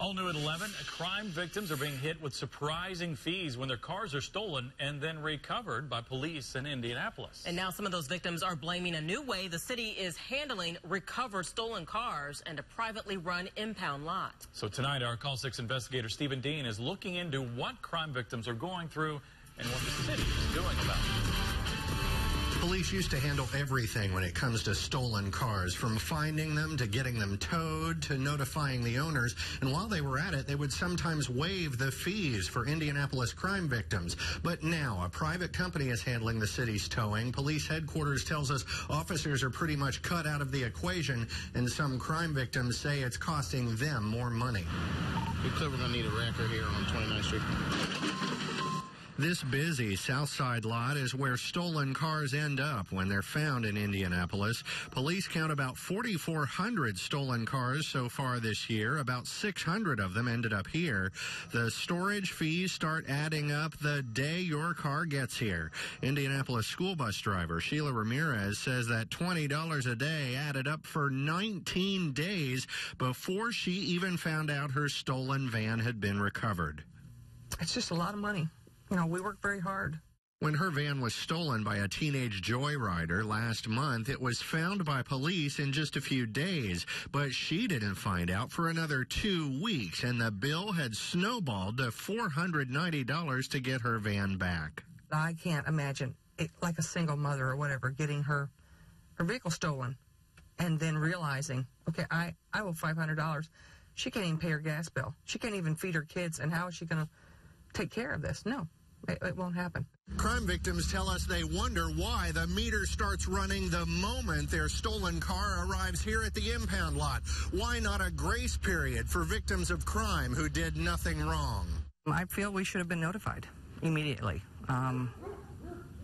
All new at 11, crime victims are being hit with surprising fees when their cars are stolen and then recovered by police in Indianapolis. And now some of those victims are blaming a new way the city is handling recovered stolen cars and a privately run impound lot. So tonight, our Call 6 investigator Stephen Dean is looking into what crime victims are going through and what the city is doing about it. Police used to handle everything when it comes to stolen cars, from finding them to getting them towed to notifying the owners. And while they were at it, they would sometimes waive the fees for Indianapolis crime victims. But now a private company is handling the city's towing. Police headquarters tells us officers are pretty much cut out of the equation, and some crime victims say it's costing them more money. We said we're going to need a wrecker here on 29th Street. This busy South Side lot is where stolen cars end up when they're found in Indianapolis. Police count about 4,400 stolen cars so far this year. About 600 of them ended up here. The storage fees start adding up the day your car gets here. Indianapolis school bus driver Sheila Ramirez says that $20 a day added up for 19 days before she even found out her stolen van had been recovered. It's just a lot of money. You know, we work very hard. When her van was stolen by a teenage joyrider last month, it was found by police in just a few days. But she didn't find out for another 2 weeks, and the bill had snowballed to $490 to get her van back. I can't imagine, like a single mother or whatever, getting her vehicle stolen and then realizing, okay, I owe $500. She can't even pay her gas bill. She can't even feed her kids, and how is she going to take care of this? No. It won't happen. Crime victims tell us they wonder why the meter starts running the moment their stolen car arrives here at the impound lot. Why not a grace period for victims of crime who did nothing wrong? I feel we should have been notified immediately.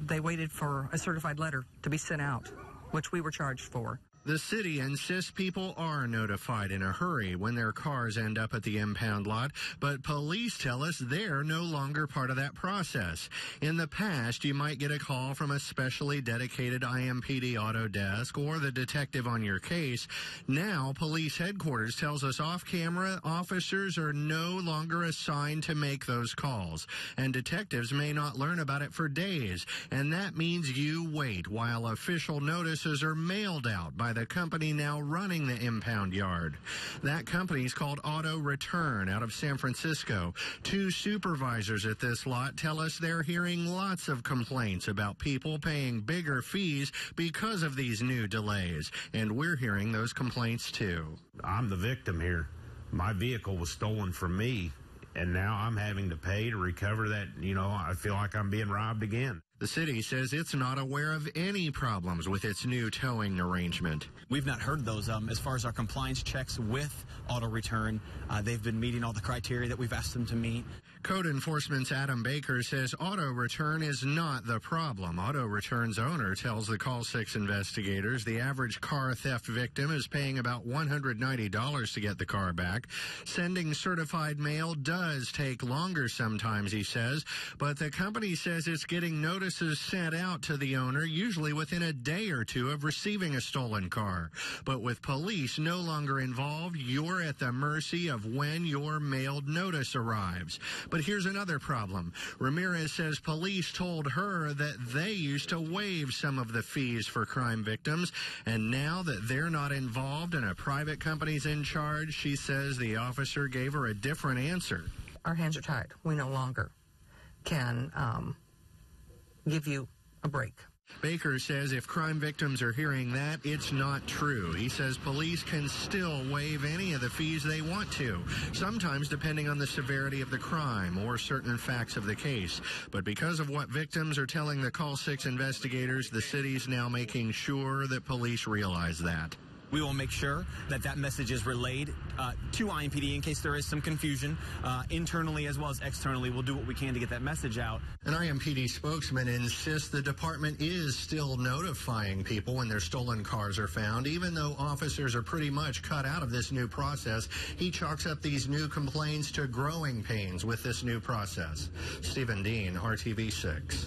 They waited for a certified letter to be sent out, which we were charged for. The city insists people are notified in a hurry when their cars end up at the impound lot, but police tell us they're no longer part of that process. In the past, you might get a call from a specially dedicated IMPD auto desk or the detective on your case. Now, police headquarters tells us off-camera officers are no longer assigned to make those calls, and detectives may not learn about it for days, and that means you wait while official notices are mailed out by the company now running the impound yard. That company's called Auto Return out of San Francisco. Two supervisors at this lot tell us they're hearing lots of complaints about people paying bigger fees because of these new delays, and we're hearing those complaints too. I'm the victim here. My vehicle was stolen from me, and now I'm having to pay to recover that. You know, I feel like I'm being robbed again. The city says it's not aware of any problems with its new towing arrangement. We've not heard those. As far as our compliance checks with Auto Return, they've been meeting all the criteria that we've asked them to meet. Code Enforcement's Adam Baker says Auto Return is not the problem. Auto Return's owner tells the Call 6 investigators the average car theft victim is paying about $190 to get the car back. Sending certified mail does take longer sometimes, he says, but the company says it's getting notices sent out to the owner usually within a day or two of receiving a stolen car. But with police no longer involved, you're at the mercy of when your mailed notice arrives. But here's another problem. Ramirez says police told her that they used to waive some of the fees for crime victims, and now that they're not involved and a private company's in charge, she says the officer gave her a different answer. Our hands are tied. We no longer can give you a break. Baker says if crime victims are hearing that, it's not true. He says police can still waive any of the fees they want to, sometimes depending on the severity of the crime or certain facts of the case. But because of what victims are telling the Call 6 investigators, the city's now making sure that police realize that. We will make sure that that message is relayed to IMPD in case there is some confusion internally as well as externally. We'll do what we can to get that message out. An IMPD spokesman insists the department is still notifying people when their stolen cars are found, even though officers are pretty much cut out of this new process. He chalks up these new complaints to growing pains with this new process. Stephen Dean, RTV6.